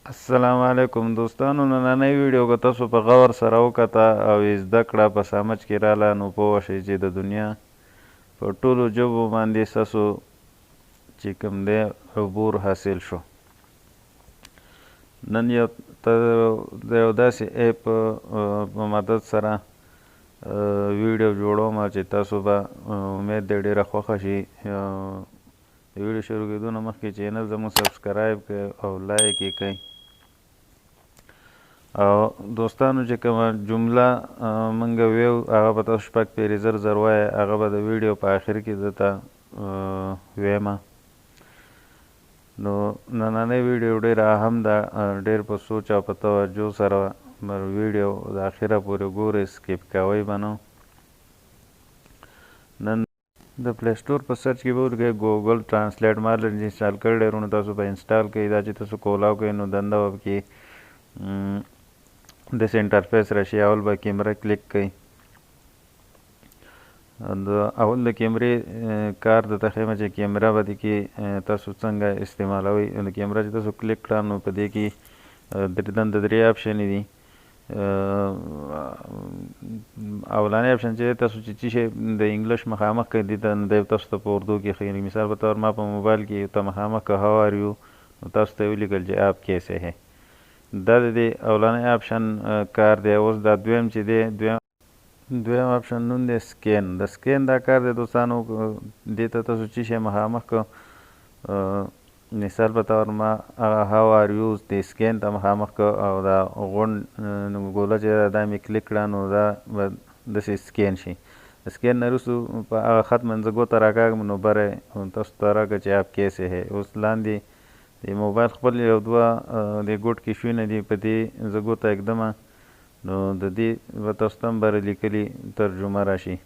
السلام علیکم دوستانو، نننۍ ویډیو که تاسو په غور سره وکته او یې زده کړه په سمج کې راله، نو پوه شئ چې د دنیا په ټولو ژبو باندې ستاسو چې کوم دی عبور حاصل شو. نن د یو داسې ایپ په مدد سره ویډیو جوړوم چې تاسو به امید دی ډېره خوښه شي. د ویډیو شروع کېدو نه مخکې چینل زموږ سبسکرایب کړئ او لایک یې کړئ. او دوستانو چې کومه جمله موږ ویو هغه به تاسو شپږ پیرې زر زر وایه، هغه به د ویډیو په آخر کې درته ویمه. نو نننۍ ویډیو ډېره اهم ده، ډېر په سوچ او په توجه سره ویډیو د اخره پورې ګورئ، سکیپ کوئ به نه. نن د پلی سټور په سرچ کې به ولیکئ ګوګل ټرانسلیټ. ما لږ انسټال کړی ډېر، نو تاسو به انسټال کوئ. دا چې تاسو کولاو کوئ نو دنده به کې داسې انټرفیس راشي. اول به کیمره کلیک کوئ. د اول د کیمرې کار درته ښیم چې کیمره به دې کې تاسو څنګه استعمالوئ. د کیمره چې تاسو کلیک کړه نو په دې کې دنده درې آپشنې دي. اولانۍ آپشن چې تاسو چې څه شی د انګلیش مخامخ کوي دي دی تاسو ته په اردو کې ښیي. مثال په طور ما په موبایل کې ته مخامخ که هاو آر یو، نو تاسو ته یې ولیکل چې آپ کیسے ہے. دا د دې اولنۍ آپشن کار دی. اوس دا دویم چې دی، دویم آپشن نوم دی سکین. د سکین دا کار دی دوستانو، دې ته تاسو څه شی مخامخ که مثال په طور ما هاو آر یو د سکین ته مخامخ که او دا غونډ ګوله چې دا مې کلیک کړه نو دا به داسې سکین شي. د سکین نه وروستو په هغه خط منځه ګوته راکاږم نو بره تاسو ته راکړه چې آپ کیسے ہے. اوس لاندې د موبایل خپل یو دوه د ګوټ کې شوینه دي، په دې زه ګوته اږدمه نو د دې به تاسو ته هم بره لیکلي ترجمه راشي.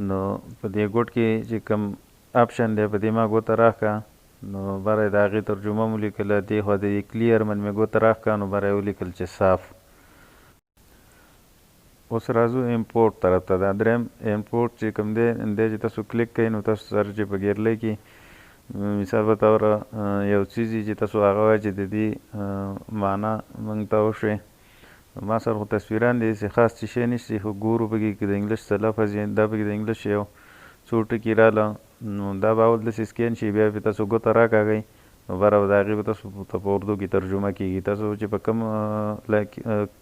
نو په دې ګوټ کې چې کوم آپشن دی په دې ما ګوته راښکه نو بره د هغې ترجمه مو لیکله. دې خوا د کلیر من مې ګوته راښکه نو بره یې ولیکل چې صاف. اوس راځو امپورټ طرف ته. دا دریم امپورټ چې کوم دی چې تاسو کلیک کوئ نو تاسو سره چې په ګیرلۍ کې مثال په طور یو څیز چې تاسو هغه وایئ چې د دې معنا موږ ته وښوي. ما سره خو تصویران دي، داسې خاص څه شی نشته، خو ګورو پکې که د انګلیش څه لفظ یې دا پکې د انګلیش یو څو ټکي راله نو دا به اول داسې سکین شي، بیا پرې تاسو ګوته راکاږئ نو بره به د هغې به تاسو ته په اردو کې ترجمه کېږي. تاسو چې په کوم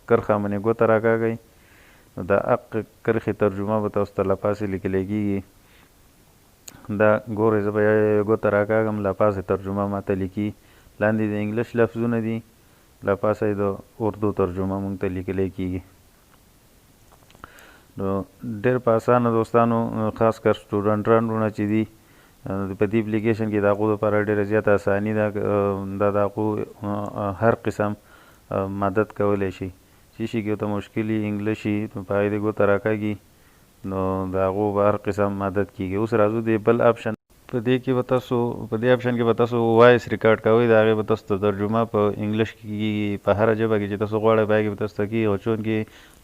کرښه باندې ګوته راکاږئ نو د حق کرښې ترجمه به تاسو ته له پاسې لیکلی کېږي. دا ګورئ زه به یو ګوته راکاږم، له پاسې ترجمه ماته لیکي. لاندې د انګلیش لفظونه دي، له پاسه یې د اردو ترجمه موږ ته لیکلی کېږي. نو ډېر په اسانه دوستانو، خاص کر سټوډنټانو چې دي په دې اپلیکیشن کې د هغو دپاره ډېره زیاته اساني ده. دا د هغو هر قسم مدد کولی شي. چې شي کې ورته مشکل وي انګلیش وي نو په هغې دې ګوته راکاږي نو د هغو به هر قسم مدد کېږي. اوس راځو د بل آپشن. په دې کې به تاسو په دې آپشن کې به تاسو وایس ریکارډ کوئ، د هغې به تاسو ته ترجمه په انګلیش کې کېږي، په هره ژبه کې چې تاسو غواړئ په هغې کې به تاسو ته کېږي. خو چونکې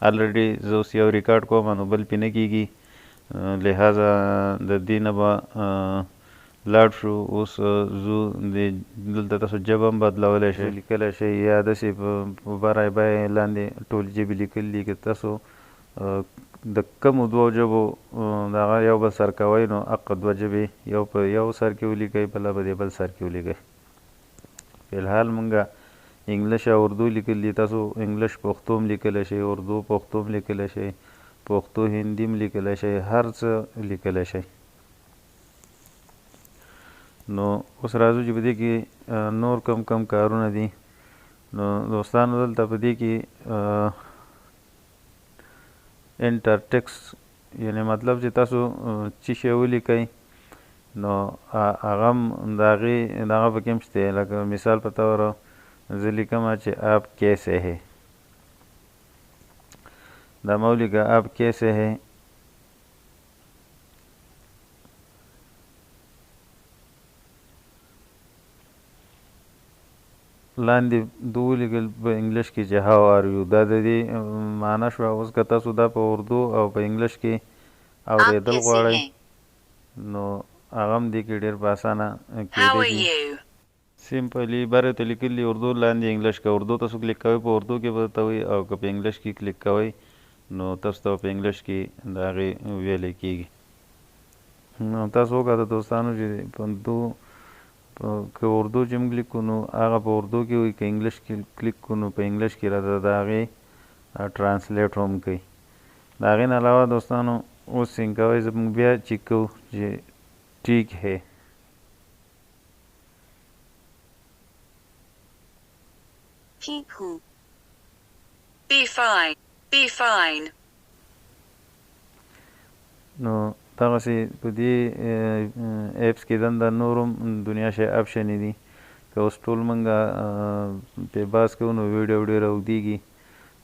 الریډي زه اوس یو ریکارډ کوم نو بل پرې نه کېږي، لہذا د دې نه به لاړ شو. اوس ځو دلته تاسو ژبه هم بدلولی شئ، لیکلی شئ، یا داسې په بره بیه لاندې ټولې ژبې لیکلي دي. که تاسو د کومو دوو ژبو د هغه یو بل سر کوئ نو هغه دوه ژبې یو په یو سر کې ولیکئ، بله په دې بل سر کې ولیکئ. فلحال مونږ انګلیش او اردو لیکلي دي. تاسو انګلیش پښتو هم لیکلی شئ، اردو پښتو هم لیکلی شئ، پښتو هندي هم لیکلی شئ، هر څه لیکلی شئ. نو اوس راځو چې په دې کې نور کم کم کارونه دي. نو دوستانو دلته په دې کې انټر ټکس یعنې مطلب چې تاسو څه شی ولیکئ نو هغه هم د هغې دغه پکې هم شته. لکه مثال په طور زه لیکمه چې آپ کیسے ہے، دا مه ولیکه آپ کیسے ہے. لاندې د ولیکل په انګلیش کې چې هاو آر یو، دا د دې معنا شوه. اوس که تاسو دا په اردو او په انګلیش کې اورېدل غواړئ نو هغه هم دې کې ډېر په اسانه کېدی شي. سیمپلی بره ته لیکلي اردو لاندې انګلیش که اردو تاسو کلیک کوئ په اردو کې به ته وي او که په انګلیش کې کلیک کوئ نو تاسو ته په انګلیش کې د هغې ویلی کېږي. نو تاسو وکړه دوستانو چې په که اردو چې موږ لیکو نو هغه په اردو کې وي، که انګلیش کې کلیک کړو نو په انګلیش کې راته د هغې ټرانسلیټ هم کوي. د هغې نه علاوه دوستانو اوس څنګه کوئ زموږ بیا چیک کوو چې ٹھیک ہے. ٹھیک ہوں. Be fine. Be fine. نو دغسې په دې ایپس کې دنده نور هم دنیا شی اپشنې دي. که اوس ټول موږ پې بحث کوو نو ویډیو ډېره اوږدېږي.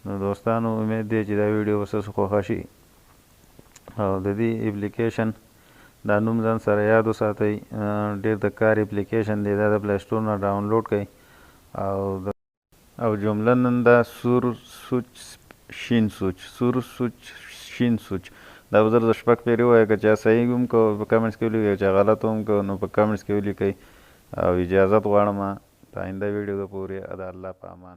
نو دوستانو امید دی چې دا ویډیو به ستاسو خوښه شي او د دې اپلیکیشن دا نوم ځان سره یاد وساتئ. ډېر د کار اپلیکیشن دی. دا د پلی سټور نه ډاونلوډ کړئ او جمله نن دا سور سوچ شین سوچ دا به زر د شپږ پېرې ووایه. که چا صحیح هم که په کمنټس کې ولیکئ، که چا غلط هم که نو په کمنټس کې ولیکئ. او اجازت غواړم د آینده ویډیو د پورې د الله په امان.